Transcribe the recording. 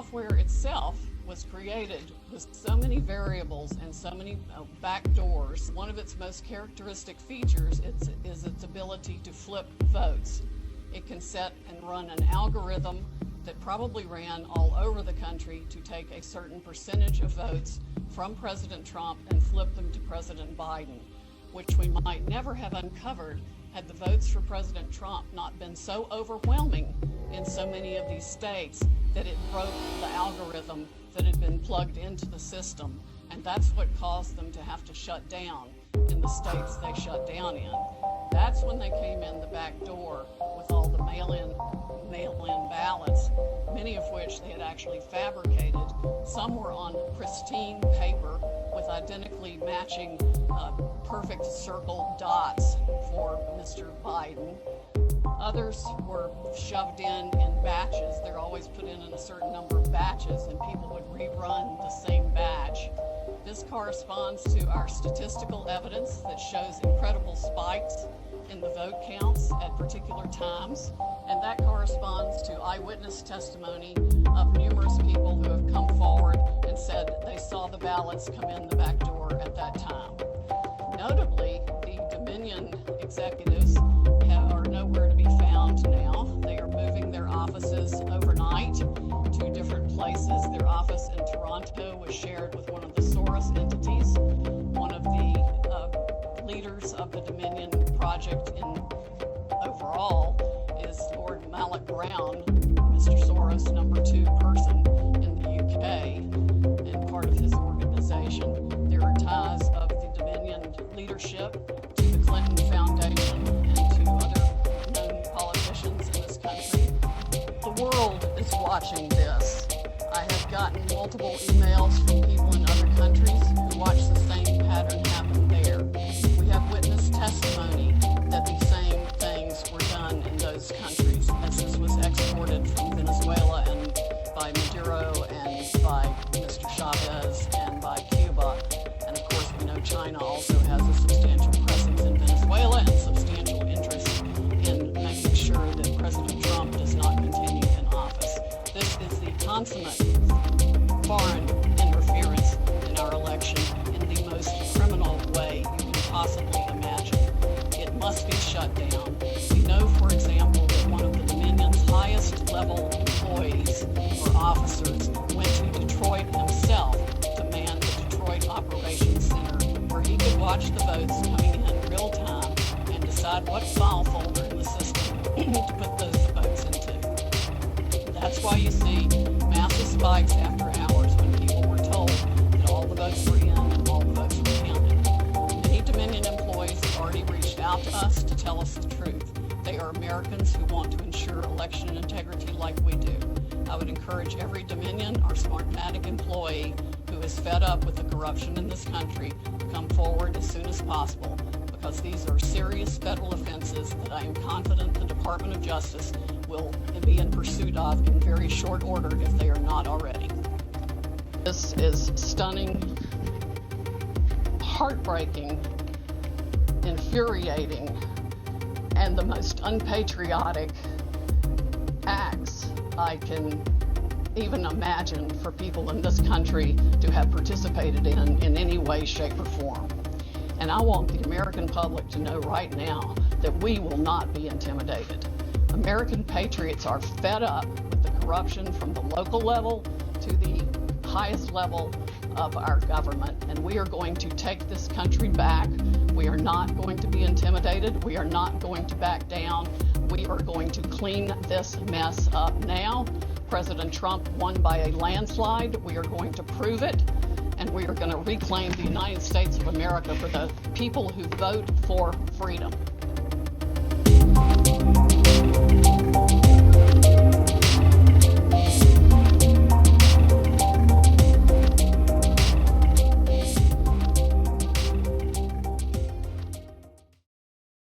software itself was created with so many variables and so many back doors. One of its most characteristic features is its ability to flip votes. It can set and run an algorithm that probably ran all over the country to take a certain percentage of votes from President Trump and flip them to President Biden, which we might never have uncovered had the votes for President Trump not been so overwhelming in so many of these states that it broke the algorithm that had been plugged into the system. And that's what caused them to have to shut down in the states they shut down in. That's when they came in the back door with all the mail-in ballots, many of which they had actually fabricated. Some were on pristine paper with identically matching perfect circle dots for Mr. Biden. Others were shoved in batches. They're always put in a certain number of batches, and people would rerun the same batch. This corresponds to our statistical evidence that shows incredible spikes in the vote counts at particular times, and that corresponds to eyewitness testimony of numerous people who have come forward and said they saw the ballots come in the back door at that time. Notably, the Dominion executives are nowhere to be found now. They are moving their offices overnight to different places. Their office in Toronto was shared with one of the Soros entities. One of the leaders of the Dominion project overall is Lord Malloch Brown, Mr. Soros' #2 person in the UK and part of his organization. There are ties of the Dominion leadership to the Clinton Foundation and to other known politicians in this country. The world is watching this. I have gotten multiple emails from people in other countries who watch the same pattern happen there. We have witness testimony that the same things were done in those countries as this was exported from Venezuela and by Maduro and by Mr. Chavez and by Cuba. And of course we know China also has a substantial presence in Venezuela and substantial interest in making sure that President Trump does not continue in office. This is the consummate foreign interference in our election in the most criminal way you can possibly imagine. It must be shut down. We know, for example, that one of the Dominion's highest level employees or officers went to Detroit himself to man the Detroit Operations Center, where he could watch the votes coming in real time and decide what file folder in the system to put those votes into. That's why you see massive spikes after hours when people were told that all the votes were in and all the votes were counted. Many Dominion employees have already reached out to us to tell us the truth. They are Americans who want to ensure election integrity like we do. I would encourage every Dominion or Smartmatic employee who is fed up with the corruption in this country to come forward as soon as possible, because these are serious federal offenses that I am confident the Department of Justice will be in pursuit of in very short order if they are not already. This is stunning, heartbreaking, infuriating, and the most unpatriotic acts I can even imagine for people in this country to have participated in any way, shape, or form. And I want the American public to know right now that we will not be intimidated. American patriots are fed up with the corruption from the local level to the highest level of our government, and we are going to take this country back. We are not going to be intimidated. We are not going to back down. We are going to clean this mess up now. President Trump won by a landslide. We are going to prove it, and we are going to reclaim the United States of America for the people who vote for freedom.